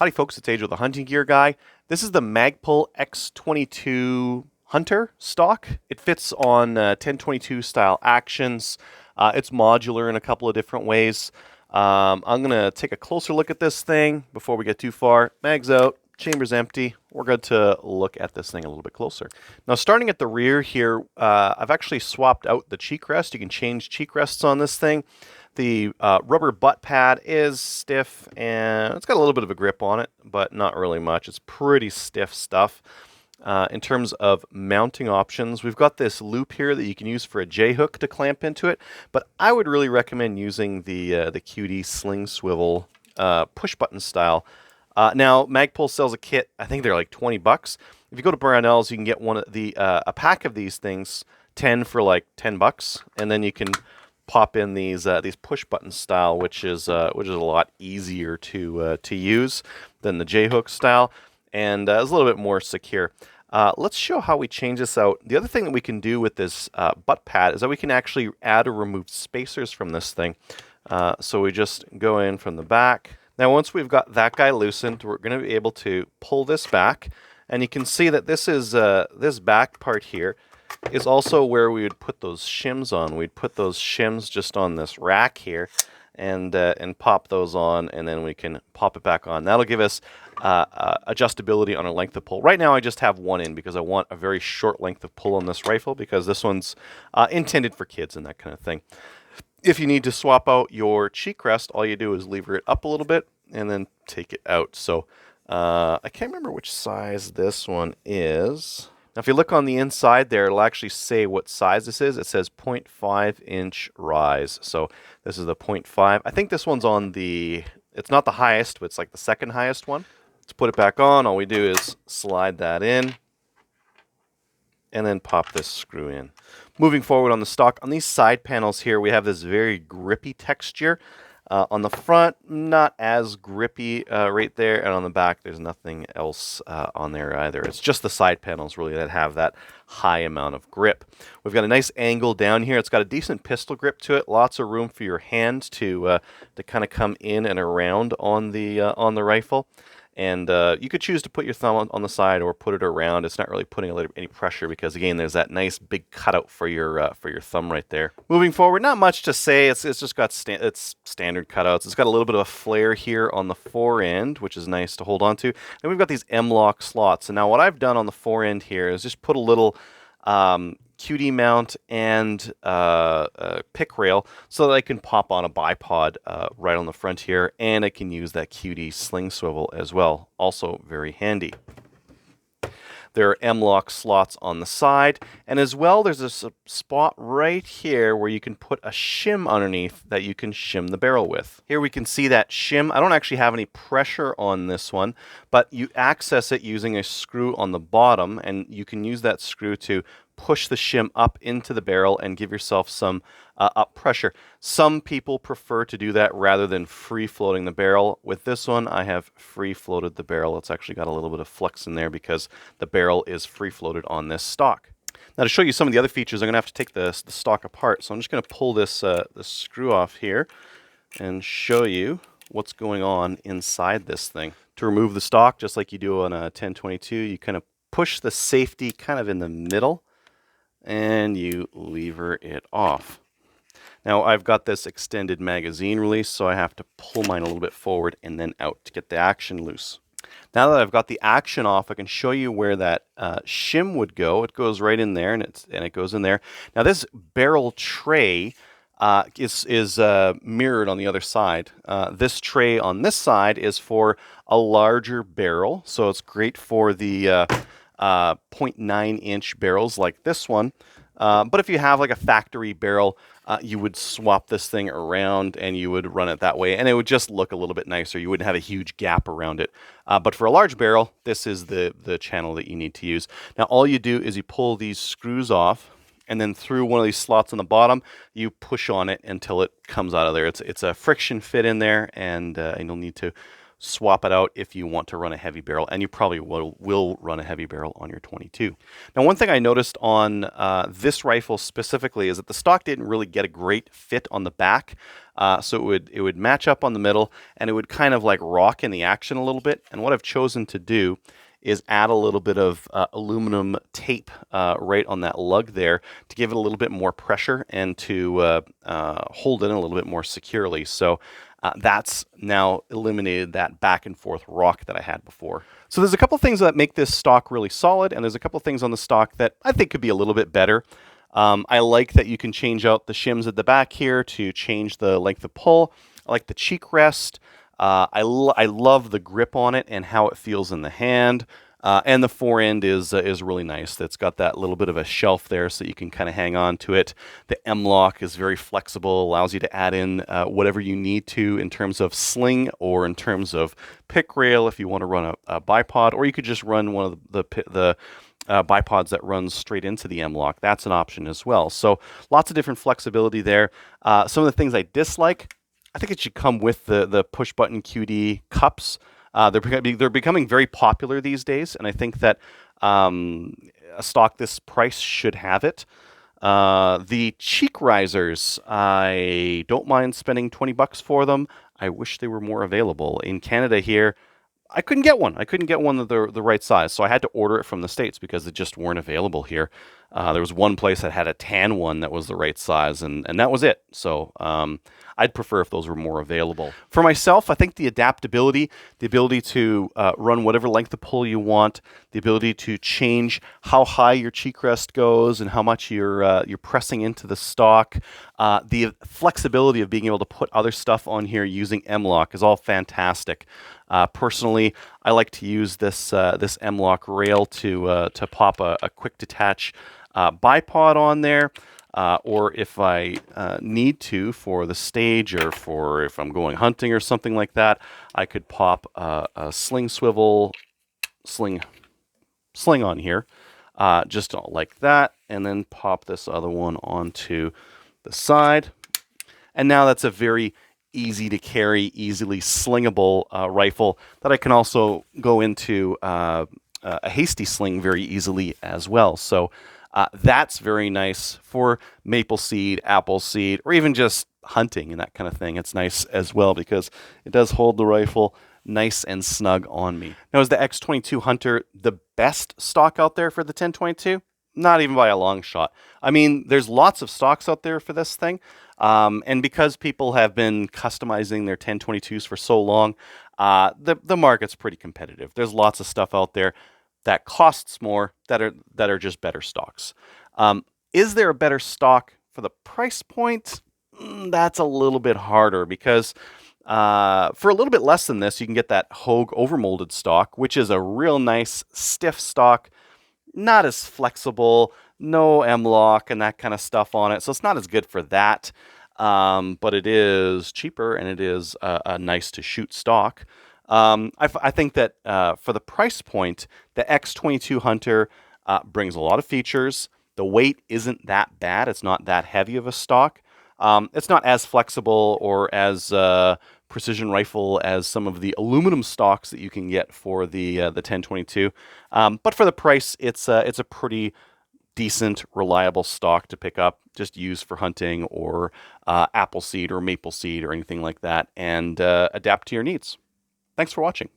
Howdy folks, it's Age with the Hunting Gear Guy. This is the Magpul X22 Hunter stock. It fits on 1022 style actions. It's modular in a couple of different ways. I'm going to take a closer look at this thing before we get too far. Mag's out, chamber's empty. We're good to look at this thing a little bit closer. Now starting at the rear here, I've actually swapped out the cheek rest. You can change cheek rests on this thing. The rubber butt pad is stiff and it's got a little bit of a grip on it, but not really much. It's pretty stiff stuff. In terms of mounting options, we've got this loop here that you can use for a J-hook to clamp into it, but I would really recommend using the QD sling swivel push button style. Now Magpul sells a kit. I think they're like 20 bucks. If you go to Brownells, you can get one of the a pack of these things, 10 for like 10 bucks, and then you can pop in these push button style, which is a lot easier to use than the J-hook style, and is a little bit more secure. Let's show how we change this out. The other thing that we can do with this butt pad is that we can actually add or remove spacers from this thing. So we just go in from the back. Now once we've got that guy loosened, we're going to be able to pull this back, and you can see that this is this back part here is also where we would put those shims on. We'd put those shims just on this rack here and pop those on, and then we can pop it back on. That'll give us adjustability on our length of pull. Right now I just have one in because I want a very short length of pull on this rifle, because this one's intended for kids and that kind of thing. If you need to swap out your cheek rest, all you do is lever it up a little bit and then take it out. So I can't remember which size this one is. Now, if you look on the inside there, it'll actually say what size this is. It says 0.5 inch rise. So this is the 0.5. I think this one's on the, it's not the highest, but it's like the second highest one. Let's put it back on. All we do is slide that in and then pop this screw in. Moving forward on the stock, on these side panels here, we have this very grippy texture. On the front, not as grippy right there, and on the back, there's nothing else on there either. It's just the side panels really that have that high amount of grip. We've got a nice angle down here. It's got a decent pistol grip to it. Lots of room for your hand to kind of come in and around on the rifle. And you could choose to put your thumb on the side or put it around. It's not really putting any pressure because, again, there's that nice big cutout for your thumb right there. Moving forward, not much to say. It's just got it's standard cutouts. It's got a little bit of a flare here on the fore end, which is nice to hold on to. And we've got these M-lock slots. And now what I've done on the fore end here is just put a little QD mount and pick rail so that I can pop on a bipod right on the front here, and I can use that QD sling swivel as well. Also very handy. There are M-lock slots on the side, and as well there's a spot right here where you can put a shim underneath that you can shim the barrel with. Here we can see that shim. I don't actually have any pressure on this one, but you access it using a screw on the bottom, and you can use that screw to push the shim up into the barrel and give yourself some up pressure. Some people prefer to do that rather than free floating the barrel. With this one, I have free floated the barrel. It's actually got a little bit of flex in there because the barrel is free floated on this stock. Now to show you some of the other features, I'm going to have to take the stock apart. So I'm just going to pull this screw off here and show you what's going on inside this thing. To remove the stock, just like you do on a 1022, you kind of push the safety kind of in the middle, and you lever it off. Now I've got this extended magazine release, so I have to pull mine a little bit forward and then out to get the action loose. Now that I've got the action off, I can show you where that shim would go. It goes right in there, and it goes in there. Now this barrel tray is mirrored on the other side. This tray on this side is for a larger barrel, so it's great for the 0.9 inch barrels like this one. But if you have like a factory barrel, you would swap this thing around and you would run it that way, and it would just look a little bit nicer. You wouldn't have a huge gap around it. But for a large barrel, this is the channel that you need to use. Now all you do is you pull these screws off, and then through one of these slots on the bottom, you push on it until it comes out of there. It's a friction fit in there, and you'll need to swap it out if you want to run a heavy barrel, and you probably will run a heavy barrel on your 22. Now, one thing I noticed on this rifle specifically is that the stock didn't really get a great fit on the back, so it would match up on the middle, and it would kind of like rock in the action a little bit. And what I've chosen to do is add a little bit of aluminum tape right on that lug there to give it a little bit more pressure and to hold it in a little bit more securely. So that's now eliminated that back and forth rock that I had before. So there's a couple things that make this stock really solid, and there's a couple things on the stock that I think could be a little bit better. I like that you can change out the shims at the back here to change the length of pull. I like the cheek rest. I love the grip on it and how it feels in the hand. And the forend is really nice. It's got that little bit of a shelf there so you can kind of hang on to it. The M-lock is very flexible, allows you to add in whatever you need to in terms of sling or in terms of pick rail if you want to run a bipod, or you could just run one of the bipods that runs straight into the M-lock. That's an option as well. So lots of different flexibility there. Some of the things I dislike, I think it should come with the push-button QD cups. They're becoming very popular these days, and I think that a stock this price should have it. The cheek risers, I don't mind spending $20 for them. I wish they were more available. In Canada here, I couldn't get one. I couldn't get one of the right size, so I had to order it from the States because they just weren't available here. There was one place that had a tan one that was the right size, and that was it. So I'd prefer if those were more available. For myself, I think the adaptability, the ability to run whatever length of pull you want, the ability to change how high your cheek rest goes and how much you're pressing into the stock, the flexibility of being able to put other stuff on here using M-lock is all fantastic. Personally, I like to use this M-lock rail to pop a quick detach bipod on there, or if I need to for the stage, or for if I'm going hunting or something like that, I could pop a sling on here, just like that, and then pop this other one onto the side. And now that's a very easy to carry, easily slingable rifle that I can also go into a hasty sling very easily as well. So that's very nice for maple seed, apple seed, or even just hunting and that kind of thing. It's nice as well because it does hold the rifle nice and snug on me. Now, is the X22 Hunter the best stock out there for the 1022? Not even by a long shot. I mean, there's lots of stocks out there for this thing. And because people have been customizing their 1022s for so long, the market's pretty competitive. There's lots of stuff out there that costs more that are just better stocks. Is there a better stock for the price point? That's a little bit harder because for a little bit less than this, you can get that Hogue overmolded stock, which is a real nice stiff stock, not as flexible, no M-lock and that kind of stuff on it. So it's not as good for that, but it is cheaper and it is a nice to shoot stock. I think that for the price point, the X22 Hunter brings a lot of features. The weight isn't that bad. It's not that heavy of a stock. It's not as flexible or as precision rifle as some of the aluminum stocks that you can get for the 1022. But for the price, it's a pretty decent, reliable stock to pick up, just use for hunting or apple seed or maple seed or anything like that, and adapt to your needs. Thanks for watching.